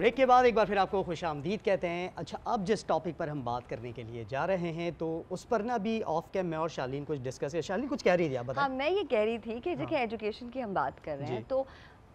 Break के बाद एक बार फिर आपको खुशामदीद कहते हैं। अच्छा, अब जिस टॉपिक पर हम बात करने के लिए जा रहे हैं तो उस पर ना भी ऑफ कैम मैं और शालीन कुछ डिस्कस है। शालीन कुछ कह रही थी, आप बताएं। हाँ, मैं ये कह रही थी कि देखिए एजुकेशन की हम बात कर रहे हैं तो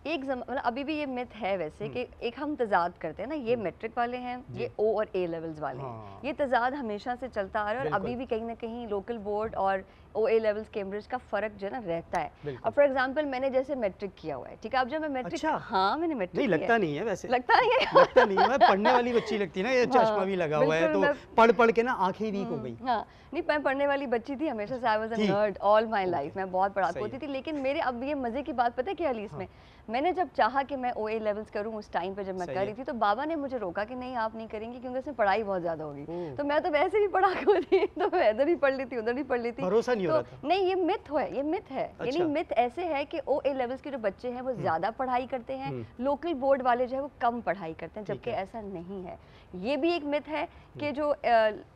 मतलब अभी भी ये मिथ है वैसे कि एक हम तजाद करते हैं ना, ये मैट्रिक वाले हैं, ये ओ और ए लेवल्स वाले हैं। ये तजाद हमेशा से चलता आ रहा है और अभी भी कहीं ना कहीं लोकल बोर्ड और ओ ए लेवल्स कैम्ब्रिज का फ़र्क जो है ना रहता है। अब फॉर एग्जांपल मैंने जैसे मैट्रिक किया हुआ है, ठीक है, अब जब मैं मैट्रिक अच्छा? हाँ मैंने मैट्रिक नहीं लगता नहीं है वैसे, लगता नहीं है लगता नहीं है। मैं पढ़ने वाली बच्ची लगती है ना, ये चश्मा भी लगा हुआ है तो पढ़ पढ़ के ना आंखें वीक हो गई। हाँ नहीं, मैं पढ़ने वाली बच्ची थी हमेशा से, I was a nerd all my life, मैं बहुत पढ़ाकू होती थी। लेकिन मेरे अब ये मजे की बात पता है क्या अलीस में, मैंने जब चाहा कि मैं ओ ए लेवल्स करूं उस टाइम पे जब मैं कर रही थी तो बाबा ने मुझे रोका कि नहीं आप नहीं करेंगी क्योंकि उसमें पढ़ाई बहुत ज्यादा होगी। तो मैं तो वैसे भी पढ़ाकू थी तो मैं इधर ही पढ़ ली थी उधर ही पढ़ ली थी, भरोसा नहीं हो रहा था। नहीं ये मिथ है, ये मिथ है। यानी मिथ ऐसे है कि ओ ए लेवल्स के जो बच्चे हैं वो ज्यादा पढ़ाई करते हैं, लोकल बोर्ड वाले जो है वो कम पढ़ाई करते हैं, जबकि ऐसा नहीं है। ये भी एक मिथ है कि जो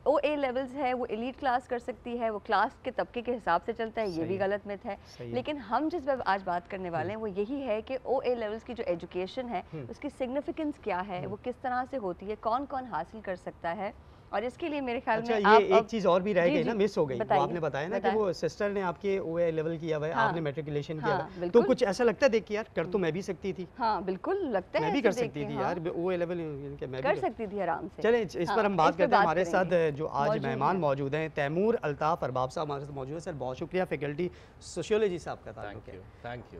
ओ ए लेवल्स है वो एलीट क्लास कर सकती है, वो क्लास के तबके के हिसाब से चलता है, ये भी गलत मिथ है। लेकिन हम जिस पर आज बात करने वाले हैं वो यही है कि ओ ए लेवल्स की जो एजुकेशन है उसकी सिग्निफिकेंस क्या है, वो किस तरह से होती है, कौन कौन हासिल कर सकता है। और इसके लिए मेरे ख्याल में ये एक चीज और भी रह गई ना, मिस हो गई। वो आपने बताया ना कि वो सिस्टर ने आपके ओए लेवल किया हुआ है, आपने मैट्रिकुलेशन किया हुआ है, तो कुछ ऐसा लगता है देख के यार कर तो मैं भी सकती थी। हाँ बिल्कुल लगता है, मैं भी कर सकती थी यार, ओए लेवल मैं कर सकती थी आराम से। चले इस पर हम बात करते हैं। हमारे साथ जो आज मेहमान मौजूद हैं, तैमूर अल्ताफ अरबाब साहब हमारे साथ मौजूद है। सर बहुत शुक्रिया, फैकल्टी सोशियोलॉजी से आपका ताल्लुक है। Thank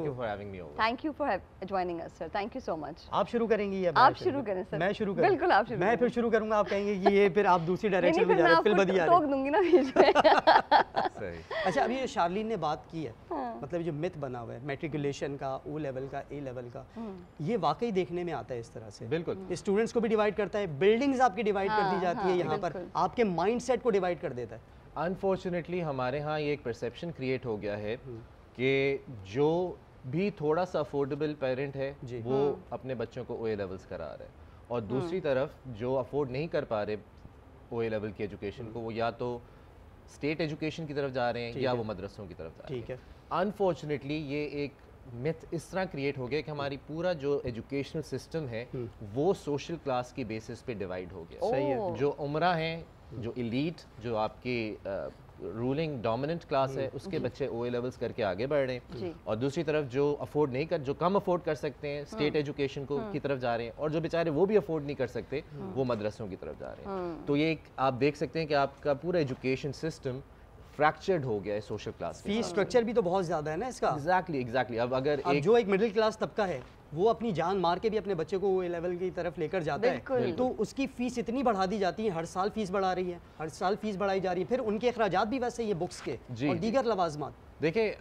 you for having me over. Thank you for joining us sir, thank you so much. आप शुरू करेंगे या आप शुरू करें सर? मैं शुरू करूं? बिल्कुल आप शुरू। मैं फिर शुरू करूंगा, आप कहेंगे कि ये फिर आप दूसरी डायरेक्शन में जा रहे हैं, फिर बदिया टोक दूंगी ना बीच में। सही। अच्छा, अभी ये शार्लिन ने बात की है, मतलब जो मिथ बना हुआ है मैट्रिकुलेशन का, ओ लेवल का, ए लेवल का, ये वाकई देखने में आता है इस तरह से। बिल्कुल स्टूडेंट्स को भी डिवाइड करता है, बिल्डिंग्स आपकी डिवाइड कर दी जाती है, यहाँ पर आपके माइंडसेट को डिवाइड कर देता है। अनफॉर्चुनेटली हमारे यहाँ ये एक परसेप्शन क्रिएट हो गया है कि जो भी थोड़ा सा अफोर्डेबल पेरेंट है वो अपने बच्चों को ओ ए लेवल्स करा रहा है, और दूसरी तरफ जो अफोर्ड नहीं कर पा रहे ओ ए लेवल की एजुकेशन को, वो या तो स्टेट एजुकेशन की तरफ जा रहे हैं या वो मदरसों की तरफ जा रहे हैं। अनफॉर्चुनेटली ये एक मिथ इस तरह क्रिएट हो गया कि हमारी पूरा जो एजुकेशनल सिस्टम है वो सोशल क्लास की बेसिस पे डिवाइड हो गया। सही है। जो उमरा हैं, जो एलीट, जो आपके रूलिंग डोमिनेंट क्लास है, उसके बच्चे ओ ए लेवल्स करके आगे बढ़ रहे हैं, और दूसरी तरफ जो अफोर्ड नहीं कर, जो कम अफोर्ड कर सकते हैं स्टेट एजुकेशन को की तरफ जा रहे हैं, और जो बेचारे वो भी अफोर्ड नहीं कर सकते वो मदरसों की तरफ जा रहे हैं। तो ये आप देख सकते हैं कि आपका पूरा एजुकेशन सिस्टम फ्रैक्चर्ड हो गया है सोशल क्लास। फीस स्ट्रक्चर भी तो बहुत ज्यादा है ना इसका। एग्जैक्टली। अब अगर जो एक मिडिल क्लास तबका है वो अपनी जान मार के भी अपने बच्चे को ए लेवल की तरफ लेकर जाता है, तो उसकी फीस इतनी बढ़ा दी जाती है, हर साल फीस बढ़ा रही है, हर साल फीस बढ़ाई जा रही है, फिर उनके अखराजात भी वैसे ही है, बुक्स के और दीगर लवाजमात। देखिए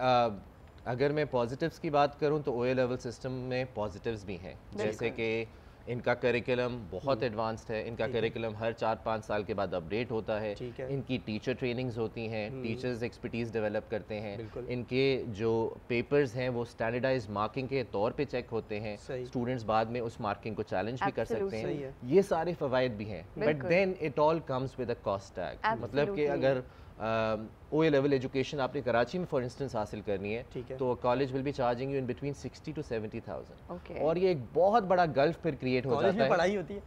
अगर मैं पॉजिटिव्स की बात करूं तो ओ ए लेवल सिस्टम में पॉजिटिव्स भी हैं, जैसे कि इनका करिकुलम बहुत एडवांस्ड है, इनका करिकुलम हर 4-5 साल के बाद अपडेट होता है, इनकी टीचर ट्रेनिंग्स होती हैं, टीचर्स एक्सपर्टीज डेवलप करते हैं, इनके जो पेपर्स हैं वो स्टैंडर्डाइज्ड मार्किंग के तौर पे चेक होते हैं, स्टूडेंट्स बाद में उस मार्किंग को चैलेंज भी कर सकते हैं, ये सारे फवायद भी हैं। But then it all comes with a cost tag, मतलब कि अगर ओ ए लेवल एजुकेशन आपने कराची में फॉर इंस्टेंस हासिल करनी है तो college will be charging you in between 60 to 70,000, और ये एक बहुत बड़ा गल्फ फिर क्रिएट हो जाता है। पढ़ाई होती है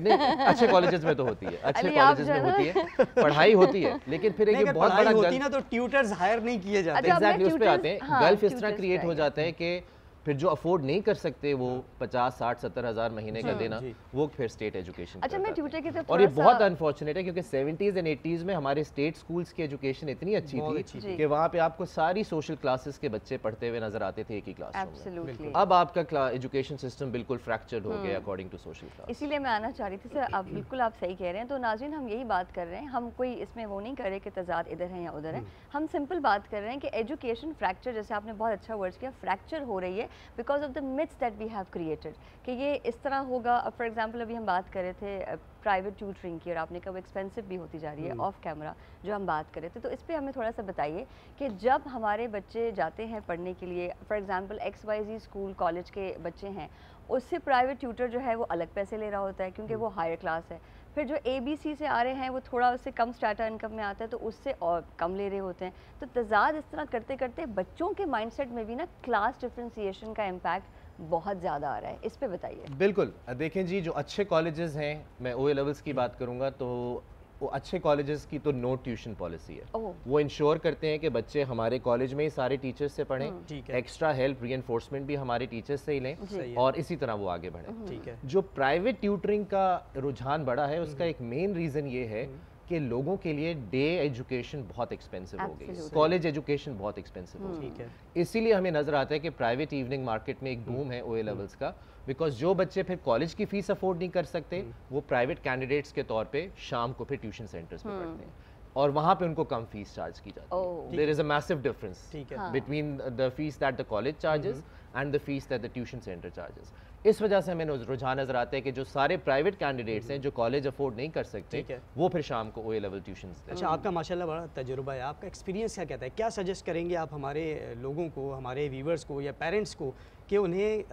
नहीं, अच्छे कॉलेजेस में तो होती है, अच्छे कॉलेजेस में होती है, पढ़ाई होती है, लेकिन फिर एक बहुत बड़ा होती ना तो ट्यूटर्स हायर नहीं किए जाते। एग्जैक्टली, उस पे आते हैं। गल्फ इस तरह क्रिएट हो जाता है कि फिर जो अफोर्ड नहीं कर सकते वो 50, 60, 70 हज़ार महीने का देना, वो फिर स्टेट एजुकेशन। अच्छा, मैं ट्यूटर की तरफ, और ये बहुत अनफॉर्चुनेट है क्योंकि 70s एंड 80s में हमारे स्टेट स्कूल्स की एजुकेशन इतनी अच्छी थी कि वहाँ पे आपको सारी सोशल क्लासेस के बच्चे पढ़ते हुए नजर आते थे एक ही क्लासरूम में। अब आपका एजुकेशन सिस्टम बिल्कुल फ्रैक्चर्ड हो गया अकॉर्डिंग टू सोशल क्लास। इसीलिए मैं आना चाह रही थी सर, आप बिल्कुल आप सही कह रहे हैं। तो नाज़रीन, हम यही बात कर रहे हैं, हम कोई इसमें वो नहीं कर रहे कि तजाद इधर है या उधर है, हम सिंपल बात कर रहे हैं कि एजुकेशन फ्रैक्चर, जैसे आपने बहुत अच्छा वर्ड किया, फ्रैक्चर हो रही है because of the myths that we have created कि ये इस तरह होगा। फॉर एग्जांपल अभी हम बात कर रहे थे प्राइवेट ट्यूटरिंग की, और आपने कहा वो एक्सपेंसिव भी होती जा रही है ऑफ कैमरा जो हम बात कर रहे थे, तो इस पर हमें थोड़ा सा बताइए कि जब हमारे बच्चे जाते हैं पढ़ने के लिए, for example XYZ school college के बच्चे हैं, उससे प्राइवेट ट्यूटर जो है वो अलग पैसे ले रहा होता है क्योंकि वो हायर क्लास है। फिर जो ABC से आ रहे हैं वो थोड़ा उससे कम स्टार्टर इनकम में आता है तो उससे और कम ले रहे होते हैं। तो तजाद इस तरह करते करते बच्चों के माइंडसेट में भी ना क्लास डिफ्रेंसिएशन का इम्पैक्ट बहुत ज़्यादा आ रहा है, इस पे बताइए। बिल्कुल, देखें जी, जो अच्छे कॉलेजेस हैं, मैं OA लेवल्स की बात करूंगा, तो वो अच्छे कॉलेजेस की तो नो ट्यूशन पॉलिसी है। वो इंश्योर करते हैं कि बच्चे हमारे कॉलेज में ही सारे टीचर्स से पढ़ें, एक्स्ट्रा हेल्प रीइंफोर्समेंट भी हमारे टीचर्स से ही लें और इसी तरह वो आगे बढ़ें। ठीक है। जो प्राइवेट ट्यूटरिंग का रुझान बढ़ा है उसका एक मेन रीज़न ये है कि लोगों के लिए डे एजुकेशन बहुत एक्सपेंसिव हो गई, कॉलेज एजुकेशन बहुत एक्सपेंसिव हो गई। इसीलिए हमें नजर आता है कि प्राइवेट इवनिंग मार्केट में एक बूम है OA लेवल्स का, बिकॉज जो बच्चे फिर कॉलेज की फीस अफोर्ड नहीं कर सकते वो प्राइवेट कैंडिडेट्स के तौर पे शाम को फिर ट्यूशन सेंटर्स में पढ़ते हैं और वहाँ पे उनको कम फीस चार्ज की जाती है। There is a massive difference between the fees that the college charges and the fees that the tuition centre charges. इस वजह से हमें रुझान नजर आता है कि जो सारे प्राइवेट कैंडिडेट्स हैं जो कॉलेज अफोर्ड नहीं कर सकते वो फिर शाम को OA लेवल ट्यूशंस देते हैं। अच्छा, आपका माशाल्लाह बड़ा तजुर्बा है, आपका एक्सपीरियंस क्या कहता है, क्या सजेस्ट करेंगे आप हमारे लोगों को, हमारे व्यूवर्स को या पेरेंट्स को कि उन्हें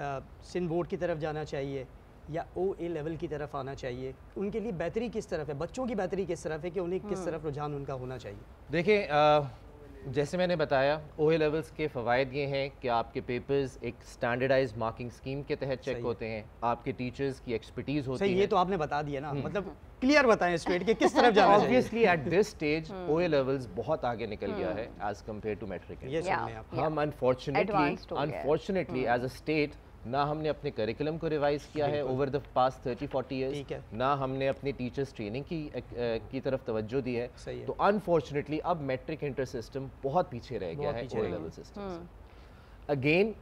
सिंध बोर्ड की तरफ जाना चाहिए या OA लेवल की तरफ आना चाहिए? उनके लिए बेहतरी किस तरफ है, बच्चों की बेहतरी किस तरफ है कि उन्हें किस तरफ रुझान उनका होना चाहिए? देखिए, जैसे मैंने बताया OA लेवल्स के फ़वाइद ये हैं कि आपके पेपर्स एक स्टैंडर्डाइज्ड मार्किंग स्कीम के तहत चेक होते हैं, आपके टीचर्स की एक्सपर्टीज़ होती है। ये तो आपने बता दिया ना, मतलब क्लियर बताएं स्ट्रेट कि किस तरफ जाना चाहिए। Obviously at this stage OA levels बहुत आगे निकल गया है एज कम्पेयर टू मैट्रिक। हम अनफॉर्चुनेटली एज अ स्टेट ना हमने अपने करिकुलम को रिवाइज किया है ओवर द पास्ट 30-40 ईयर्स, ना हमने अपनी टीचर्स ट्रेनिंग की तरफ तवज्जो दी है। तो अनफॉर्चुनेटली अब मैट्रिक इंटर सिस्टम बहुत पीछे रह गया है OA लेवल सिस्टम से। Again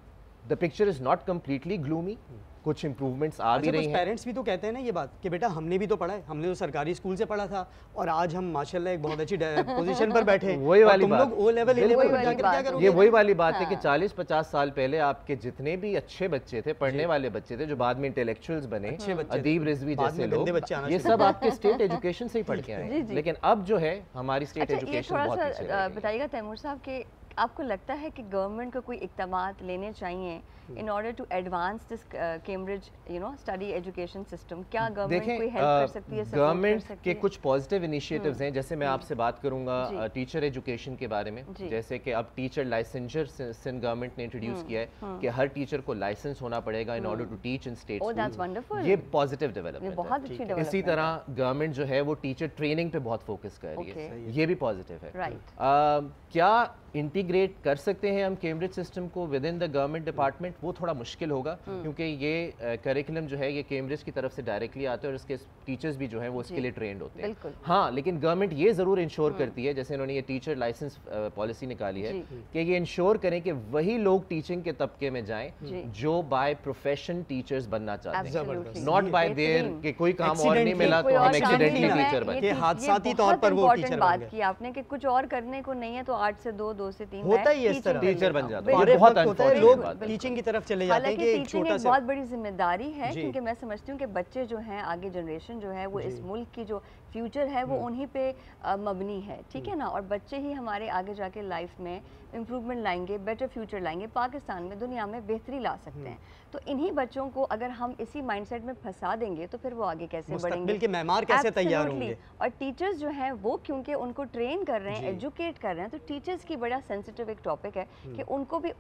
the picture is not completely gloomy, कुछ इंप्रूवमेंट्स आ भी रही हैं। पेरेंट्स भी तो कहते हैं ना ये बात कि बेटा हमने भी तो पढ़ा है, हमने तो सरकारी स्कूल से पढ़ा था और आज हम माशाल्लाह एक बहुत अच्छी पोजीशन पर बैठे हैं। वही वाली तुम लोग O लेवल क्या करोगे? ये वही वाली बात है कि 40-50 साल पहले आपके जितने भी अच्छे बच्चे थे, पढ़ने वाले बच्चे थे, जो बाद में इंटेलेक्चुअल्स बने, अदीब रिजवी जैसे लोग, ये सब आपके स्टेट एजुकेशन से ही पढ़ के आए। लेकिन अब जो है हमारी स्टेट एजुकेशन बहुत पीछे रह गई। बताइएगा तैमूर साहब कि आपको लगता है कि गवर्नमेंट को कोई इक़दामात लेने चाहिए in order to advance this Cambridge study education system? क्या गवर्नमेंट कोई हेल्प कर सकती है? गवर्नमेंट के कुछ पॉजिटिव इनिशिएटिव्स हैं, जैसे मैं आपसे बात करूंगा टीचर एजुकेशन के बारे में, जैसे कि अब टीचर लाइसेंसर सिंध गवर्नमेंट ने इंट्रोड्यूस किया है कि हर टीचर को लाइसेंस होना पड़ेगा in order to teach in state school. ये पॉजिटिव डेवलपमेंट है। इसी तरह गवर्नमेंट जो है वो टीचर ट्रेनिंग पे बहुत फोकस कर रही है, ये भी पॉजिटिव है। क्या इंटीग्रेट कर सकते हैं हम कैम्ब्रिज सिस्टम को with in the government department? वो थोड़ा मुश्किल होगा क्योंकि ये करिकुलम जो है ये कैम्ब्रिज की तरफ से डायरेक्टली आता है और इसके टीचर्स भी जो हैं वो इसके लिए ट्रेंड होते हैं। हाँ, लेकिन गवर्नमेंट ये ज़रूर इंश्योर करती है, जैसे इन्होंने ये टीचर लाइसेंस पॉलिसी निकाली है, कि ये इंश्योर करें कि वही लोग टीचिंग के तबके में जाएं जो बाय प्रोफेशन टीचर्स बनना चाहते हैं, नॉट बाय देयर कि कोई काम और नहीं मिला तो हम एक्सीडेंटली टीचर बने। हादसाती तौर पर वो टीचर बात की आपने कि कुछ और करने को नहीं है तो 8 से 2, 2 से 3 होता ही इस तरह टीचर बन जाता है। बहुत अनफॉर्चुनेट लोग टीचिंग की तरफ चले जाते हैं कि एक छोटा सा बहुत बड़ी जिम्मेदारी है, क्योंकि मैं समझती हूँ कि बच्चे जो हैं, आगे जनरेशन जो है वो इस मुल्क की जो फ्यूचर है वो उन्हीं पे मबनी है, ठीक है ना। और बच्चे ही हमारे आगे जाके लाइफ में इम्प्रूवमेंट लाएंगे, बेटर फ्यूचर लाएंगे, पाकिस्तान में, दुनिया में बेहतरी ला सकते हैं। तो इन्हीं बच्चों को अगर हम इसी माइंडसेट में फंसा देंगे तो फिर वो आगे कैसे बढ़ेंगे, के मेहमान कैसे तैयार होंगे? और टीचर्स जो हैं वो क्योंकि उनको ट्रेन कर रहे हैं, एजुकेट कर रहे हैं, तो टीचर्स की बड़ा सेंसिटिव एक टॉपिक है कि उनको भी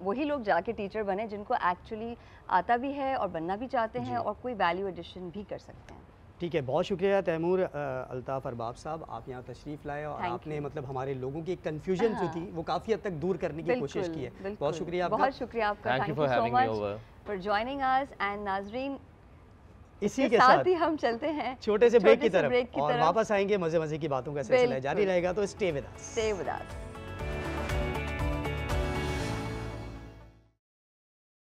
वही लोग जाके टीचर बने जिनको एक्चुअली आता भी है और बनना भी चाहते हैं और कोई वैल्यू एडिशन भी कर सकते हैं। ठीक है, बहुत शुक्रिया तैमूर अल्ताफ़ अरबाब साहब, आप यहाँ तशरीफ़ लाए और आपने मतलब हमारे लोगों की कंफ्यूजन जो थी वो काफ़ी हद तक दूर करने की कोशिश की है। बहुत शुक्रिया आपका। बहुत शुक्रिया आपका, thank you so much for joining us. And नाज़रीन, इसी के साथ ही हम चलते हैं छोटे से ब्रेक की तरफ और वापस आएंगे, मज़े मज़े की बातों का सिलसिला जारी रहेगा, तो स्टे विद अस।